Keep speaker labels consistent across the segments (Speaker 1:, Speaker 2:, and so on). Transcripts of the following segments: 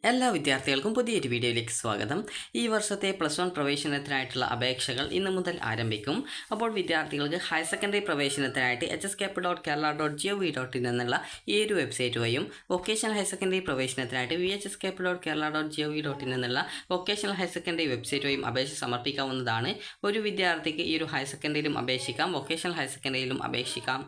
Speaker 1: എല്ലാ വിദ്യാർത്ഥികൾക്കും പുതിയൊരു വീഡിയോയിലേക്ക് സ്വാഗതം. ഈ വർഷത്തെ +1 പ്രവേശനത്തിനായിട്ടുള്ള അപേക്ഷകൾ ഇന്നു മുതൽ ആരംഭിക്കും. അപ്പോൾ വിദ്യാർത്ഥികൾക്ക് ഹയർ സെക്കൻഡറി പ്രവേശനത്തിനായിട്ട് hscap.kerala.gov.in എന്നുള്ള ഈ ഒരു വെബ്സൈറ്റ് വഴിയും വൊക്കേഷണൽ ഹയർ സെക്കൻഡറി പ്രവേശനത്തിനായിട്ട് vhscap.kerala.gov.in എന്നുള്ള വൊക്കേഷണൽ ഹയർ സെക്കൻഡറി വെബ്സൈറ്റ് വഴിയും അപേക്ഷ സമർപ്പിക്കാവുന്നതാണ്. ഒരു വിദ്യാർത്ഥിക്ക് ഈ ഒരു ഹയർ സെക്കൻഡറിയിലും അപേക്ഷിക്കാം, വൊക്കേഷണൽ ഹയർ സെക്കൻഡറിയിലും അപേക്ഷിക്കാം.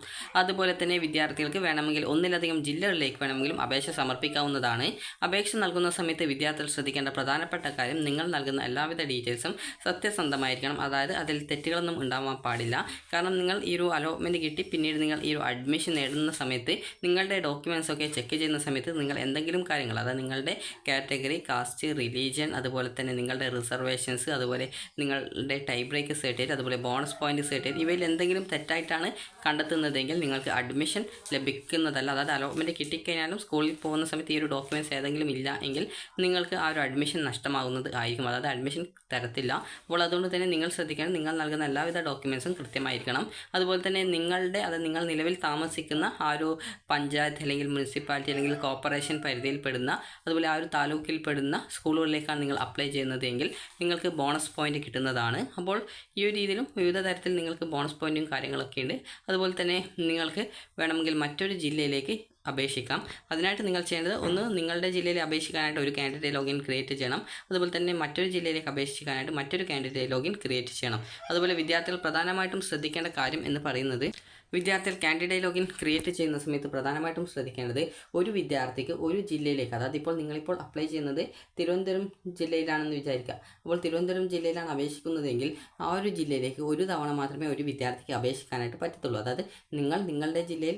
Speaker 1: അതുപോലെ തന്നെ വിദ്യാർത്ഥികൾക്ക് വേണമെങ്കിൽ ഒന്നിലധികം ജില്ലകളിലേക്ക് വേണമെങ്കിലും അപേക്ഷ സമർപ്പിക്കാവുന്നതാണ്. അപേക്ഷ നൽകുന്ന സമയത്ത് വിദ്യാർത്ഥികൾ ശ്രദ്ധിക്കേണ്ട പ്രധാനപ്പെട്ട കാര്യം, നിങ്ങൾ നൽകുന്ന എല്ലാവിധ ഡീറ്റെയിൽസും സത്യസന്ധമായിരിക്കണം. അതായത് അതിൽ തെറ്റുകളൊന്നും ഉണ്ടാവാൻ പാടില്ല. കാരണം നിങ്ങൾ ഈ ഒരു അലോട്ട്മെൻറ്റ് കിട്ടി പിന്നീട് നിങ്ങൾ ഈ ഒരു അഡ്മിഷൻ നേടുന്ന സമയത്ത് നിങ്ങളുടെ ഡോക്യുമെൻറ്റ്സ് ഒക്കെ ചെക്ക് ചെയ്യുന്ന സമയത്ത് നിങ്ങൾ എന്തെങ്കിലും കാര്യങ്ങൾ, അതായത് നിങ്ങളുടെ കാറ്റഗറി, കാസ്റ്റ്, റിലീജിയൻ, അതുപോലെ തന്നെ നിങ്ങളുടെ റിസർവേഷൻസ്, അതുപോലെ നിങ്ങളുടെ ടൈ ബ്രേക്ക് സർട്ടിഫിക്കറ്റ്, അതുപോലെ ബോണസ് പോയിന്റ് സർട്ടിഫിക്കറ്റ്, ഇവയിൽ എന്തെങ്കിലും തെറ്റായിട്ടാണ് കണ്ടെത്തുന്നതെങ്കിൽ നിങ്ങൾക്ക് അഡ്മിഷൻ ലഭിക്കുന്നതല്ല. അതായത് അലോട്ട്മെൻറ്റ് കിട്ടിക്കഴിഞ്ഞാലും സ്കൂളിൽ പോകുന്ന സമയത്ത് ഈ ഒരു ഡോക്യുമെൻറ്റ്സ് ഏതെങ്കിലും ഇല്ല എങ്കിൽ നിങ്ങൾക്ക് ആ ഒരു അഡ്മിഷൻ നഷ്ടമാകുന്നത് ആയിരിക്കും. അതായത് അഡ്മിഷൻ തരത്തില്ല. അപ്പോൾ അതുകൊണ്ട് തന്നെ നിങ്ങൾ ശ്രദ്ധിക്കണം, നിങ്ങൾ നൽകുന്ന എല്ലാവിധ ഡോക്യുമെൻറ്റ്സും കൃത്യമായിരിക്കണം. അതുപോലെ തന്നെ നിങ്ങൾ നിലവിൽ താമസിക്കുന്ന ആ ഒരു പഞ്ചായത്ത് അല്ലെങ്കിൽ മുനിസിപ്പാലിറ്റി അല്ലെങ്കിൽ കോർപ്പറേഷൻ പരിധിയിൽപ്പെടുന്ന, അതുപോലെ ആ ഒരു താലൂക്കിൽപ്പെടുന്ന സ്കൂളുകളിലേക്കാണ് നിങ്ങൾ അപ്ലൈ ചെയ്യുന്നതെങ്കിൽ നിങ്ങൾക്ക് ബോണസ് പോയിന്റ് കിട്ടുന്നതാണ്. അപ്പോൾ ഈ ഒരു രീതിയിലും വിവിധ തരത്തിൽ നിങ്ങൾക്ക് ബോണസ് പോയിന്റും കാര്യങ്ങളൊക്കെ ഉണ്ട്. അതുപോലെ തന്നെ നിങ്ങൾക്ക് വേണമെങ്കിൽ മറ്റൊരു ജില്ലയിലേക്ക് അപേക്ഷിക്കാം. അതിനായിട്ട് നിങ്ങൾ ചെയ്യേണ്ടത്, ഒന്ന് നിങ്ങളുടെ ജില്ലയിൽ അപേക്ഷിക്കാനായിട്ട് ഒരു കാൻഡിഡേറ്റ് ലോഗിൻ ക്രിയേറ്റ് ചെയ്യണം. അതുപോലെ തന്നെ മറ്റൊരു ജില്ലയിലേക്ക് അപേക്ഷിക്കാനായിട്ട് മറ്റൊരു കാൻഡിഡേറ്റ് ലോഗിൻ ക്രിയേറ്റ് ചെയ്യണം. അതുപോലെ വിദ്യാർത്ഥികൾ പ്രധാനമായിട്ടും ശ്രദ്ധിക്കേണ്ട കാര്യം എന്ന് പറയുന്നത്, വിദ്യാർത്ഥികൾ കാൻഡിഡേറ്റ് ലോഗിൻ ക്രിയേറ്റ് ചെയ്യുന്ന സമയത്ത് പ്രധാനമായിട്ടും ശ്രദ്ധിക്കേണ്ടത്, ഒരു വിദ്യാർത്ഥിക്ക് ഒരു ജില്ലയിലേക്ക്, അതായത് നിങ്ങളിപ്പോൾ അപ്ലൈ ചെയ്യുന്നത് തിരുവനന്തപുരം ജില്ലയിലാണെന്ന് വിചാരിക്കുക. അപ്പോൾ തിരുവനന്തപുരം ജില്ലയിലാണ് അപേക്ഷിക്കുന്നതെങ്കിൽ ആ ഒരു ജില്ലയിലേക്ക് ഒരു തവണ മാത്രമേ ഒരു വിദ്യാർത്ഥിക്ക് അപേക്ഷിക്കാനായിട്ട് പറ്റത്തുള്ളൂ. അതായത് നിങ്ങളുടെ ജില്ലയിൽ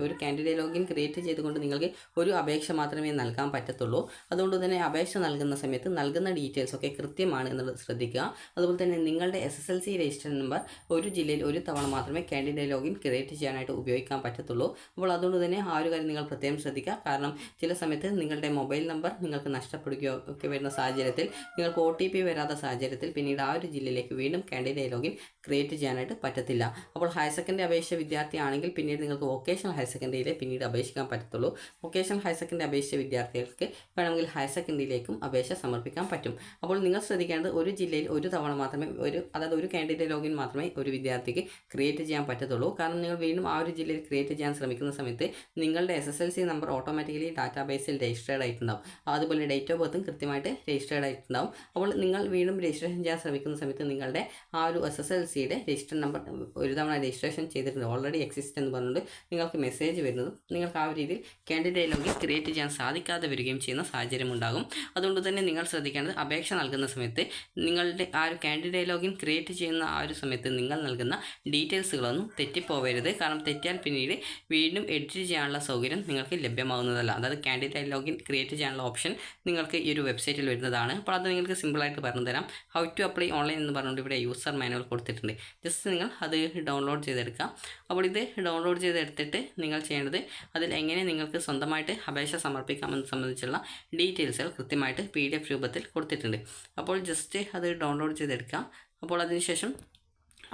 Speaker 1: ഒരു കാൻഡിഡേറ്റ് ലോഗിൻ ക്രിയേറ്റ് ചെയ്തുകൊണ്ട് നിങ്ങൾക്ക് ഒരു അപേക്ഷ മാത്രമേ നൽകാൻ പറ്റത്തുള്ളൂ. അതുകൊണ്ട് തന്നെ അപേക്ഷ നൽകുന്ന സമയത്ത് നൽകുന്ന ഡീറ്റെയിൽസ് ഒക്കെ കൃത്യമാണ് എന്നുള്ളത് ശ്രദ്ധിക്കുക. അതുപോലെ തന്നെ നിങ്ങളുടെ SSLC രജിസ്റ്റർ നമ്പർ ഒരു ജില്ലയിൽ ഒരു തവണ മാത്രമേ കാൻഡിഡേറ്റ് ലോഗിൻ ക്രിയേറ്റ് ചെയ്യാനായിട്ട് ഉപയോഗിക്കാൻ പറ്റത്തുള്ളൂ. അപ്പോൾ അതുകൊണ്ട് തന്നെ ആ ഒരു കാര്യം നിങ്ങൾ പ്രത്യേകം ശ്രദ്ധിക്കുക. കാരണം ചില സമയത്ത് നിങ്ങളുടെ മൊബൈൽ നമ്പർ നിങ്ങൾക്ക് നഷ്ടപ്പെടുകയോ ഒക്കെ വരുന്ന സാഹചര്യത്തിൽ, നിങ്ങൾക്ക് OTP വരാത്ത സാഹചര്യത്തിൽ പിന്നീട് ആ ഒരു ജില്ലയിലേക്ക് വീണ്ടും കാൻഡിഡേറ്റ് ലോഗിൻ ക്രിയേറ്റ് ചെയ്യാനായിട്ട് പറ്റത്തില്ല. അപ്പോൾ ഹയർ സെക്കൻഡറി അപേക്ഷ വിദ്യാർത്ഥിയാണെങ്കിൽ പിന്നീട് നിങ്ങൾക്ക് വൊക്കേഷണൽ ഹയർ സെക്കൻഡറിയിലെ പിന്നീട് അപേക്ഷിക്കാൻ പറ്റത്തുള്ളൂ. വൊക്കേഷണൽ ഹയർ സെക്കൻഡറി അപേക്ഷിച്ച വിദ്യാർത്ഥികൾക്ക് വേണമെങ്കിൽ ഹയർ സെക്കൻഡറിയിലേക്കും അപേക്ഷ സമർപ്പിക്കാൻ പറ്റും. അപ്പോൾ നിങ്ങൾ ശ്രദ്ധിക്കേണ്ടത്, ഒരു ജില്ലയിൽ ഒരു തവണ മാത്രമേ അതായത് ഒരു കാൻഡിഡേറ്റ് ലോഗിൻ മാത്രമേ ഒരു വിദ്യാർത്ഥിക്ക് ക്രിയേറ്റ് ചെയ്യാൻ പറ്റത്തുള്ളൂ. കാരണം നിങ്ങൾ വീണ്ടും ആ ഒരു ജില്ലയിൽ ക്രിയേറ്റ് ചെയ്യാൻ ശ്രമിക്കുന്ന സമയത്ത് നിങ്ങളുടെ SSLC നമ്പർ ഓട്ടോമാറ്റിക്കലി ഡാറ്റാബേസിൽ രജിസ്റ്റേർഡ് ആയിട്ടുണ്ടാവും. അതുപോലെ ഡേറ്റ് ഓഫ് ബർത്തും കൃത്യമായിട്ട് രജിസ്റ്റേർഡ് ആയിട്ടുണ്ടാവും. അപ്പോൾ നിങ്ങൾ വീണ്ടും രജിസ്ട്രേഷൻ ചെയ്യാൻ ശ്രമിക്കുന്ന സമയത്ത് നിങ്ങളുടെ ആ ഒരു SSLCയുടെ രജിസ്റ്റർ നമ്പർ ഒരു തവണ രജിസ്ട്രേഷൻ ചെയ്തിട്ടുണ്ട്, ഓൾറെഡി എക്സിസ്റ്റ് എന്ന് പറഞ്ഞുകൊണ്ട് നിങ്ങൾക്ക് മെസ്സേജ് വരുന്നതും നിങ്ങൾക്ക് ആ ഒരു രീതിയിൽ കാൻഡിഡേറ്റ് ലോഗിൻ ക്രിയേറ്റ് ചെയ്യാൻ സാധിക്കാതെ വരികയും ചെയ്യുന്ന സാഹചര്യം ഉണ്ടാകും. അതുകൊണ്ട് തന്നെ നിങ്ങൾ ശ്രദ്ധിക്കേണ്ടത്, അപേക്ഷ നൽകുന്ന സമയത്ത് നിങ്ങളുടെ ആ ഒരു കാൻഡിഡേറ്റ് ലോഗിൻ ക്രിയേറ്റ് ചെയ്യുന്ന ആ ഒരു സമയത്ത് നിങ്ങൾ നൽകുന്ന ഡീറ്റെയിൽസുകളൊന്നും തെറ്റിപ്പോവരുത്. കാരണം തെറ്റിയാൽ പിന്നീട് വീണ്ടും എഡിറ്റ് ചെയ്യാനുള്ള സൗകര്യം നിങ്ങൾക്ക് ലഭ്യമാകുന്നതല്ല. അതായത് കാൻഡിഡേറ്റ് ലോഗിൻ ക്രിയേറ്റ് ചെയ്യാനുള്ള ഓപ്ഷൻ നിങ്ങൾക്ക് ഈ ഒരു വെബ്സൈറ്റിൽ വരുന്നതാണ്. അപ്പോൾ അത് നിങ്ങൾക്ക് സിമ്പിളായിട്ട് പറഞ്ഞു തരാം. ഹൗ ടു അപ്ലൈ ഓൺലൈൻ എന്ന് പറഞ്ഞുകൊണ്ട് ഇവിടെ യൂസർ മാനുവൽ കൊടുത്തിട്ടുണ്ട്. ജസ്റ്റ് നിങ്ങൾ അത് ഡൗൺലോഡ് ചെയ്തെടുക്കാം. അപ്പോൾ ഇത് ഡൗൺലോഡ് ചെയ്തെടുത്തിട്ട് നിങ്ങൾ ചെയ്യേണ്ടത്, അതിൽ എങ്ങനെ നിങ്ങൾക്ക് സ്വന്തമായിട്ട് അപേക്ഷ സമർപ്പിക്കാമെന്ന് സംബന്ധിച്ചുള്ള ഡീറ്റെയിൽസുകൾ കൃത്യമായിട്ട് PDF രൂപത്തിൽ കൊടുത്തിട്ടുണ്ട്. അപ്പോൾ ജസ്റ്റ് അത് ഡൗൺലോഡ് ചെയ്തെടുക്കാം. അപ്പോൾ അതിനുശേഷം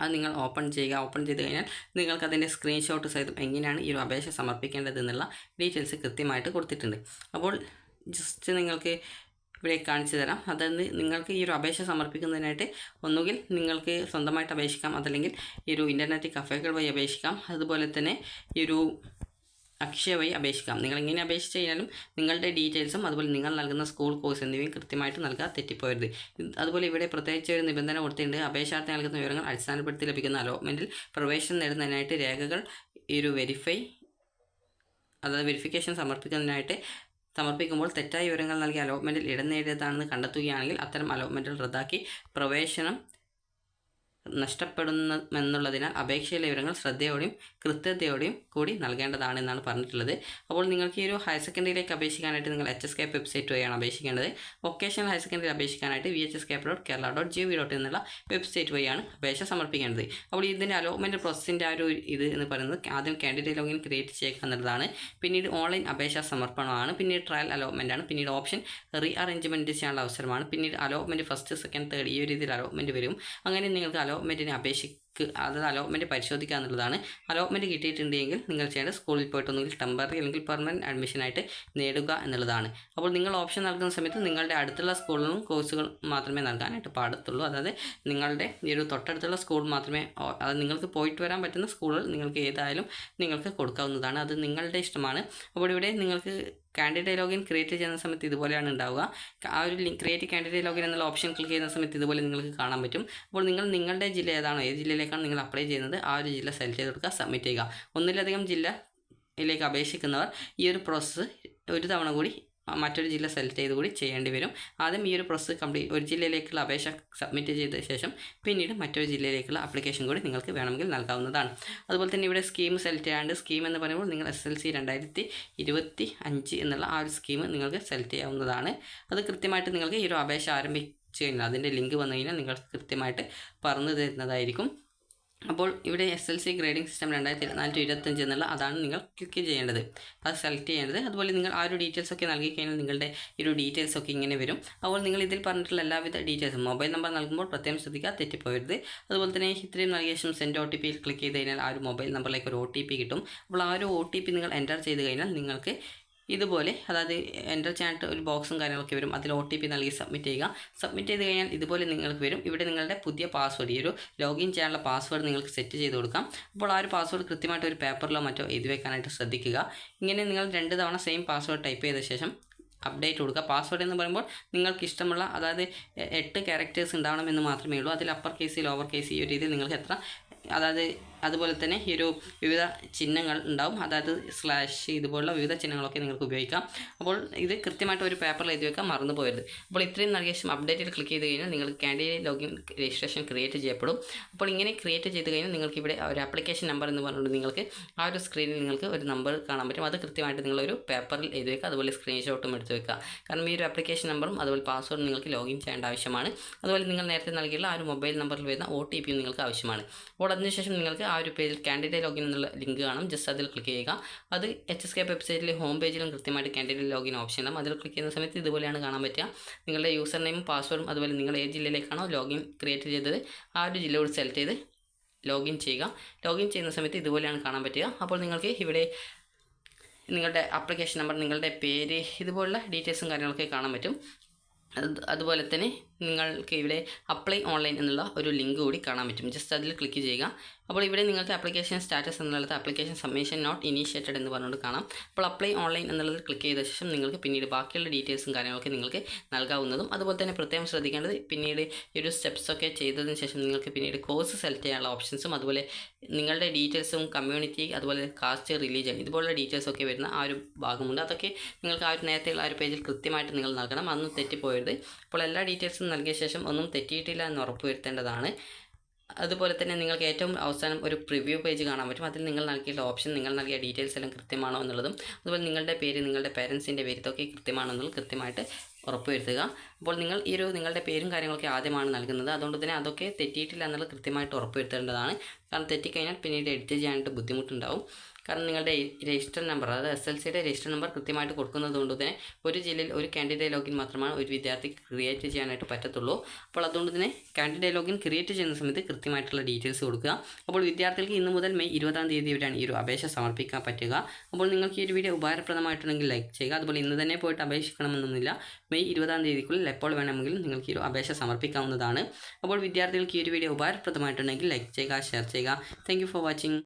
Speaker 1: അത് നിങ്ങൾ ഓപ്പൺ ചെയ്യുക. ഓപ്പൺ ചെയ്ത് കഴിഞ്ഞാൽ നിങ്ങൾക്ക് അതിൻ്റെ സ്ക്രീൻഷോട്ട് സഹിതം എങ്ങനെയാണ് ഈ ഒരു അപേക്ഷ സമർപ്പിക്കേണ്ടത് എന്നുള്ള ഡീറ്റെയിൽസ് കൃത്യമായിട്ട് കൊടുത്തിട്ടുണ്ട്. അപ്പോൾ ജസ്റ്റ് നിങ്ങൾക്ക് ഇവിടെ കാണിച്ചു തരാം. അതായത് നിങ്ങൾക്ക് ഈ ഒരു അപേക്ഷ സമർപ്പിക്കുന്നതിനായിട്ട് ഒന്നുകിൽ നിങ്ങൾക്ക് സ്വന്തമായിട്ട് അപേക്ഷിക്കാം, അതല്ലെങ്കിൽ ഈ ഒരു ഇൻ്റർനെറ്റ് കഫേകൾ വഴി അപേക്ഷിക്കാം. അതുപോലെ തന്നെ ഈ ഒരു അക്ഷയ വഴി അപേക്ഷിക്കാം. നിങ്ങൾ എങ്ങനെ അപേക്ഷിച്ച് കഴിഞ്ഞാലും നിങ്ങളുടെ ഡീറ്റെയിൽസും അതുപോലെ നിങ്ങൾ നൽകുന്ന സ്കൂൾ കോഴ്സ് എന്നിവയും കൃത്യമായിട്ട് നൽകാൻ തെറ്റിപ്പോയത്. അതുപോലെ ഇവിടെ പ്രത്യേകിച്ച് ഒരു നിബന്ധന കൊടുത്തിട്ടുണ്ട്. അപേക്ഷാർത്ഥി നൽകുന്ന വിവരങ്ങൾ അടിസ്ഥാനപ്പെടുത്തി ലഭിക്കുന്ന അലോട്ട്മെൻറ്റിൽ പ്രവേശനം നേടുന്നതിനായിട്ട് രേഖകൾ ഈ ഒരു വെരിഫിക്കേഷൻ സമർപ്പിക്കുമ്പോൾ തെറ്റായ വിവരങ്ങൾ നൽകി അലോട്ട്മെൻറ്റിൽ ഇടം നേടിയതാണെന്ന് കണ്ടെത്തുകയാണെങ്കിൽ അത്തരം അലോട്ട്മെൻറ്റുകൾ റദ്ദാക്കി പ്രവേശനം നഷ്ടപ്പെടുമെന്നുള്ളതിനാൽ അപേക്ഷയിലെ വിവരങ്ങൾ ശ്രദ്ധയോടെയും കൃത്യതയോടെയും കൂടി നൽകേണ്ടതാണ് എന്നാണ് പറഞ്ഞിട്ടുള്ളത്. അപ്പോൾ നിങ്ങൾക്ക് ഈ ഒരു ഹയർ സെക്കൻഡറിയിലേക്ക് അപേക്ഷിക്കാനായിട്ട് നിങ്ങൾ HSCAP വെബ്സൈറ്റ് വഴിയാണ് അപേക്ഷിക്കേണ്ടത്. വൊക്കേഷണൽ ഹയർ സെക്കൻഡറി അപേക്ഷിക്കാനായിട്ട് vhscap.kerala.gov.in എന്നുള്ള വെബ്സൈറ്റ് വഴിയാണ് അപേക്ഷ സമർപ്പിക്കേണ്ടത്. അപ്പോൾ ഇതിൻ്റെ അലോട്ട്മെൻറ്റ് പ്രോസസ്സിൻ്റെ ആ ഒരു ഇത് എന്ന് പറയുന്നത്, ആദ്യം കാൻഡിഡേറ്റ് ലോഗിൻ ക്രിയേറ്റ് ചെയ്യുക എന്നുള്ളതാണ്. പിന്നീട് ഓൺലൈൻ അപേക്ഷാ സമർപ്പണമാണ്. പിന്നീട് ട്രയൽ അലോട്ട്മെൻറ്റാണ്. പിന്നീട് ഓപ്ഷൻ റീഅറേഞ്ച്മെൻറ്റ് ചെയ്യാനുള്ള അവസരമാണ്. പിന്നീട് അലോട്ട്മെൻറ്റ് ഫസ്റ്റ്, സെക്കൻഡ്, തേർഡ് ഈ ഒരു രീതിയിൽ അലോട്ട്മെൻറ്റ് വരും. അങ്ങനെ നിങ്ങൾക്ക് അലോട്ട്മെൻറ്റിന് അതായത് അലോട്ട്മെൻറ്റ് പരിശോധിക്കുക എന്നുള്ളതാണ്. അലോട്ട്മെൻറ്റ് കിട്ടിയിട്ടുണ്ടെങ്കിൽ നിങ്ങൾ ചെയ്യേണ്ടത് സ്കൂളിൽ പോയിട്ടൊന്നുകിൽ ടെമ്പററി അല്ലെങ്കിൽ പെർമനൻറ്റ് അഡ്മിഷനായിട്ട് നേടുക എന്നുള്ളതാണ്. അപ്പോൾ നിങ്ങൾ ഓപ്ഷൻ നൽകുന്ന സമയത്ത് നിങ്ങളുടെ അടുത്തുള്ള സ്കൂളിലും കോഴ്സുകൾ മാത്രമേ നൽകാനായിട്ട് പാടത്തുള്ളൂ. അതായത് നിങ്ങളുടെ ഈ ഒരു തൊട്ടടുത്തുള്ള സ്കൂൾ മാത്രമേ, അത് നിങ്ങൾക്ക് പോയിട്ട് വരാൻ പറ്റുന്ന സ്കൂളുകൾ നിങ്ങൾക്ക് ഏതായാലും നിങ്ങൾക്ക് കൊടുക്കാവുന്നതാണ്. അത് നിങ്ങളുടെ ഇഷ്ടമാണ്. അപ്പോൾ ഇവിടെ നിങ്ങൾക്ക് കാൻഡിഡേറ്റ് ലോഗിൻ ക്രിയേറ്റ് ചെയ്യുന്ന സമയത്ത് ഇതുപോലെയാണ് ഉണ്ടാവുക. ആ ഒരു ക്രിയേറ്റ് കാൻഡിഡേറ്റ് ലോഗിൻ എന്നുള്ള ഓപ്ഷൻ ക്ലിക്ക് ചെയ്യുന്ന സമയത്ത് ഇതുപോലെ നിങ്ങൾക്ക് കാണാൻ പറ്റും. അപ്പോൾ നിങ്ങൾ നിങ്ങളുടെ ജില്ല ഏതാണോ, ഏത് ജില്ലയിലേക്കാണ് നിങ്ങൾ അപ്ലൈ ചെയ്യുന്നത് ആ ഒരു ജില്ല സെലക്ട് ചെയ്ത് കൊടുക്കുക, സബ്മിറ്റ് ചെയ്യുക. ഒന്നിലധികം ജില്ലയിലേക്ക് അപേക്ഷിക്കുന്നവർ ഈ ഒരു പ്രോസസ്സ് ഒരു തവണ കൂടി മറ്റൊരു ജില്ല സെലക്ട് ചെയ്ത് കൂടി ചെയ്യേണ്ടി വരും. ആദ്യം ഈ ഒരു പ്രോസസ്സ് ഒരു ജില്ലയിലേക്കുള്ള അപേക്ഷ സബ്മിറ്റ് ചെയ്ത ശേഷം പിന്നീട് മറ്റൊരു ജില്ലയിലേക്കുള്ള ആപ്ലിക്കേഷൻ കൂടി നിങ്ങൾക്ക് വേണമെങ്കിൽ നൽകാവുന്നതാണ്. അതുപോലെ തന്നെ ഇവിടെ സ്കീം സെലക്ട് ചെയ്യാണ്ട്, സ്കീം എന്ന് പറയുമ്പോൾ നിങ്ങൾ SSLC 2025 എന്നുള്ള ആ ഒരു സ്കീം നിങ്ങൾക്ക് സെലക്ട് ചെയ്യാവുന്നതാണ്. അത് കൃത്യമായിട്ട് നിങ്ങൾക്ക് ഈ ഒരു അപേക്ഷ ആരംഭിച്ചു കഴിഞ്ഞാൽ അതിൻ്റെ ലിങ്ക് വന്നു കഴിഞ്ഞാൽ നിങ്ങൾക്ക് കൃത്യമായിട്ട് പറഞ്ഞു തരുന്നതായിരിക്കും. അപ്പോൾ ഇവിടെ SSLC ഗ്രേഡിംഗ് സിസ്റ്റം 2024-25 എന്നുള്ള അതാണ് നിങ്ങൾ ക്ലിക്ക് ചെയ്യേണ്ടത്, അത് സെലക്ട് ചെയ്യേണ്ടത്. അതുപോലെ നിങ്ങൾ ആ ഒരു ഡീറ്റെയിൽസൊക്കെ നൽകി കഴിഞ്ഞാൽ നിങ്ങളുടെ ഈ ഒരു ഡീറ്റെയിൽസൊക്കെ ഇങ്ങനെ വരും. അപ്പോൾ നിങ്ങൾ ഇതിൽ പറഞ്ഞിട്ടുള്ള എല്ലാവിധ ഡീറ്റെയിൽസും, മൊബൈൽ നമ്പർ നൽകുമ്പോൾ പ്രത്യേകം ശ്രദ്ധിക്കുക, തെറ്റിപ്പോകരുത്. അതുപോലെ തന്നെ ഇത്രയും നൽകിയ ശേഷം സെൻഡ് OTP ക്ലിക്ക് ചെയ്ത് കഴിഞ്ഞാൽ ആ ഒരു മൊബൈൽ നമ്പറിലേക്ക് ഒരു OTP കിട്ടും. അപ്പോൾ ആ ഒരു OTP നിങ്ങൾ എൻ്റർ ചെയ്ത് കഴിഞ്ഞാൽ നിങ്ങൾക്ക് ഇതുപോലെ, അതായത് എൻ്റർ ചെയ്യാനായിട്ട് ഒരു ബോക്സും കാര്യങ്ങളൊക്കെ വരും. അതിൽ OTP നൽകി സബ്മിറ്റ് ചെയ്യുക. സബ്മിറ്റ് ചെയ്ത് കഴിഞ്ഞാൽ ഇതുപോലെ നിങ്ങൾക്ക് വരും. ഇവിടെ നിങ്ങളുടെ പുതിയ പാസ്വേഡ്, ഈ ഒരു ലോഗിൻ ചെയ്യാനുള്ള പാസ്വേഡ് നിങ്ങൾക്ക് സെറ്റ് ചെയ്ത് കൊടുക്കാം. അപ്പോൾ ആ ഒരു പാസ്വേഡ് കൃത്യമായിട്ട് ഒരു പേപ്പറിലോ മറ്റോ എഴുതി വെക്കാനായിട്ട് ശ്രദ്ധിക്കുക. ഇങ്ങനെ നിങ്ങൾ 2 തവണ സെയിം പാസ്വേഡ് ടൈപ്പ് ചെയ്ത ശേഷം അപ്ഡേറ്റ് കൊടുക്കുക. പാസ്വേഡ് എന്ന് പറയുമ്പോൾ നിങ്ങൾക്ക് ഇഷ്ടമുള്ള, അതായത് 8 ക്യാരക്ടേഴ്സ് ഉണ്ടാവണമെന്ന് മാത്രമേ ഉള്ളൂ. അതിൽ അപ്പർ കേസ്, ലോവർ കേസ് ഈ ഒരു രീതിയിൽ നിങ്ങൾക്ക് എത്ര, അതായത് അതുപോലെ തന്നെ ഈ ഒരു വിവിധ ചിഹ്നങ്ങൾ ഉണ്ടാവും, അതായത് സ്ലാഷ് ഇതുപോലുള്ള വിവിധ ചിഹ്നങ്ങളൊക്കെ നിങ്ങൾക്ക് ഉപയോഗിക്കാം. അപ്പോൾ ഇത് കൃത്യമായിട്ട് ഒരു പേപ്പറിൽ എഴുതി വെക്കാൻ മറന്നു പോകരുത്. അപ്പോൾ ഇത്രയും നൽകിയ ശേഷം അപ്ഡേറ്റിൽ ക്ലിക്ക് ചെയ്ത് കഴിഞ്ഞാൽ നിങ്ങൾക്ക് കാൻഡിഡേറ്റ് ലോഗിൻ രജിസ്ട്രേഷൻ ക്രിയേറ്റ് ചെയ്യപ്പെടും. അപ്പോൾ ഇങ്ങനെ ക്രിയേറ്റ് ചെയ്ത് കഴിഞ്ഞാൽ നിങ്ങൾക്ക് ഇവിടെ ഒരു ആപ്ലിക്കേഷൻ നമ്പർ എന്ന് പറഞ്ഞുകൊണ്ട് നിങ്ങൾക്ക് ആ ഒരു സ്ക്രീനിൽ നിങ്ങൾക്ക് ഒരു നമ്പർ കാണാൻ പറ്റും. അത് കൃത്യമായിട്ട് നിങ്ങളൊരു പേപ്പറിൽ എഴുതി വെക്കുക, അതുപോലെ സ്ക്രീൻഷോട്ടും എടുത്ത് വെക്കുക. കാരണം ഈ ഒരു ആപ്ലിക്കേഷൻ നമ്പറും അതുപോലെ പാസ്വേഡും നിങ്ങൾക്ക് ലോഗിൻ ചെയ്യേണ്ട ആവശ്യമാണ്. അതുപോലെ നിങ്ങൾ നേരത്തെ നൽകിയുള്ള ആ ഒരു മൊബൈൽ നമ്പറിൽ വരുന്ന OTP നിങ്ങൾക്ക് ആവശ്യമാണ്. അപ്പോൾ അതിനുശേഷം നിങ്ങൾക്ക് ആ ഒരു പേജിൽ കാൻഡിഡേറ്റ് ലോഗിൻ എന്നുള്ള ലിങ്ക് കാണും, ജസ്റ്റ് അതിൽ ക്ലിക്ക് ചെയ്യുക. അത് HSCAP വെബ്സൈറ്റിലെ ഹോം പേജിലും കൃത്യമായിട്ട് കാൻഡിഡേറ്റ് ലോഗിൻ ഓപ്ഷൻ ഉണ്ടാകും. അതിൽ ക്ലിക്ക് ചെയ്യുന്ന സമയത്ത് ഇതുപോലെയാണ് കാണാൻ പറ്റുക. നിങ്ങളുടെ യൂസർ നെയിമും പാസ്വേഡും അതുപോലെ നിങ്ങൾ ഏത് ജില്ലയിലേക്കാണോ ലോഗിൻ ക്രിയേറ്റ് ചെയ്തത് ആ ഒരു ജില്ലയോട് സെലക്ട് ചെയ്ത് ലോഗിൻ ചെയ്യുക. ലോഗിൻ ചെയ്യുന്ന സമയത്ത് ഇതുപോലെയാണ് കാണാൻ പറ്റുക. അപ്പോൾ നിങ്ങൾക്ക് ഇവിടെ നിങ്ങളുടെ ആപ്ലിക്കേഷൻ നമ്പർ, നിങ്ങളുടെ പേര്, ഇതുപോലുള്ള ഡീറ്റെയിൽസും കാര്യങ്ങളൊക്കെ കാണാൻ പറ്റും. അതുപോലെ തന്നെ നിങ്ങൾക്ക് ഇവിടെ അപ്ലൈ ഓൺലൈൻ എന്നുള്ള ഒരു ലിങ്ക് കൂടി കാണാൻ പറ്റും, ജസ്റ്റ് അതിൽ ക്ലിക്ക് ചെയ്യുക. അപ്പോൾ ഇവിടെ നിങ്ങൾക്ക് ആപ്ലിക്കേഷൻ സ്റ്റാറ്റസ് എന്നുള്ളത് ആപ്ലിക്കേഷൻ സബ്മിഷൻ നോട്ട് ഇനീഷ്യേറ്റഡ് എന്ന് പറഞ്ഞുകൊണ്ട് കാണാം. അപ്പോൾ അപ്ലൈ ഓൺലൈൻ എന്നുള്ളത് ക്ലിക്ക് ചെയ്ത ശേഷം നിങ്ങൾക്ക് പിന്നീട് ബാക്കിയുള്ള ഡീറ്റെയിൽസും കാര്യങ്ങളൊക്കെ നിങ്ങൾക്ക് നൽകാവുന്നതും. അതുപോലെ തന്നെ പ്രത്യേകം ശ്രദ്ധിക്കേണ്ടത്, പിന്നീട് ഈ ഒരു സ്റ്റെപ്സൊക്കെ ചെയ്തതിന് ശേഷം നിങ്ങൾക്ക് പിന്നീട് കോഴ്സ് സെലക്ട് ചെയ്യാനുള്ള ഓപ്ഷൻസും അതുപോലെ നിങ്ങളുടെ ഡീറ്റെയിൽസും കമ്മ്യൂണിറ്റി, അതുപോലെ കാസ്റ്റ്, റിലീജിയൻ ഇതുപോലുള്ള ഡീറ്റെയിൽസൊക്കെ വരുന്ന ആ ഒരു ഭാഗമുണ്ട്. അതൊക്കെ നിങ്ങൾക്ക് ആ ഒരു നേരത്തെയുള്ള ആ ഒരു പേജിൽ കൃത്യമായിട്ട് നിങ്ങൾ നൽകണം, അതൊന്നും തെറ്റിപ്പോയത്. അപ്പോൾ എല്ലാ ഡീറ്റെയിൽസും നൽകിയ ശേഷം ഒന്നും തെറ്റിയിട്ടില്ല എന്ന് ഉറപ്പുവരുത്തേണ്ടതാണ്. അതുപോലെ തന്നെ നിങ്ങൾക്ക് ഏറ്റവും അവസാനം ഒരു പ്രിവ്യൂ പേജ് കാണാൻ പറ്റും. അതിൽ നിങ്ങൾ നൽകിയ ഓപ്ഷൻ, നിങ്ങൾ നൽകിയ ഡീറ്റെയിൽസ് എല്ലാം കൃത്യമാണോ എന്നുള്ളതും അതുപോലെ നിങ്ങളുടെ പേര്, നിങ്ങളുടെ പേരൻസിൻ്റെ പേര് ഇതൊക്കെ കൃത്യമാണോ എന്നുള്ളത് കൃത്യമായിട്ട് ഉറപ്പുവരുത്തുക. അപ്പോൾ നിങ്ങൾ നിങ്ങളുടെ പേരും കാര്യങ്ങളൊക്കെ ആദ്യമാണ് നൽകുന്നത്, അതുകൊണ്ട് തന്നെ അതൊക്കെ തെറ്റിയിട്ടില്ല എന്നുള്ളത് കൃത്യമായിട്ട് ഉറപ്പുവരുത്തേണ്ടതാണ്. കാരണം തെറ്റിക്കഴിഞ്ഞാൽ പിന്നീട് എഡിറ്റ് ചെയ്യാനായിട്ട് ബുദ്ധിമുട്ടുണ്ടാവും. കാരണം നിങ്ങളുടെ രജിസ്റ്റർ നമ്പർ, അതായത് SSLCയുടെ രജിസ്റ്റർ നമ്പർ കൃത്യമായിട്ട് കൊടുക്കുന്നത് കൊണ്ട് തന്നെ ഒരു ജില്ലയിൽ ഒരു കാൻഡിഡേറ്റ് ലോഗിൻ മാത്രമാണ് ഒരു വിദ്യാർത്ഥിക്ക് ക്രിയേറ്റ് ചെയ്യാനായിട്ട് പറ്റത്തുള്ളൂ. അപ്പോൾ അതുകൊണ്ട് തന്നെ കാൻഡിഡേറ്റ് ലോഗിൻ ക്രിയേറ്റ് ചെയ്യുന്ന സമയത്ത് കൃത്യമായിട്ടുള്ള ഡീറ്റെയിൽസ് കൊടുക്കുക. അപ്പോൾ വിദ്യാർത്ഥികൾക്ക് ഇന്ന് മുതൽ മെയ് 20-ാം തീയതി വരെയാണ് ഈ ഒരു അപേക്ഷ സമർപ്പിക്കാൻ പറ്റുക. അപ്പോൾ നിങ്ങൾക്ക് ഈ ഒരു വീഡിയോ ഉപകാരപ്രദമായിട്ടുണ്ടെങ്കിൽ ലൈക്ക് ചെയ്യുക. അതുപോലെ ഇന്ന് തന്നെ പോയിട്ട് അപേക്ഷിക്കണമെന്നൊന്നുമില്ല, മെയ് 20-ാം തീയതിക്കുള്ളിൽ എപ്പോൾ വേണമെങ്കിലും നിങ്ങൾക്ക് ഈ ഒരു അപേക്ഷ സമർപ്പിക്കാവുന്നതാണ്. അപ്പോൾ വിദ്യാർത്ഥികൾക്ക് ഈ ഒരു വീഡിയോ ഉപകാരപ്രദമായിട്ടുണ്ടെങ്കിൽ ലൈക്ക് ചെയ്യുക, ഷെയർ ചെയ്യുക. Thank you for watching.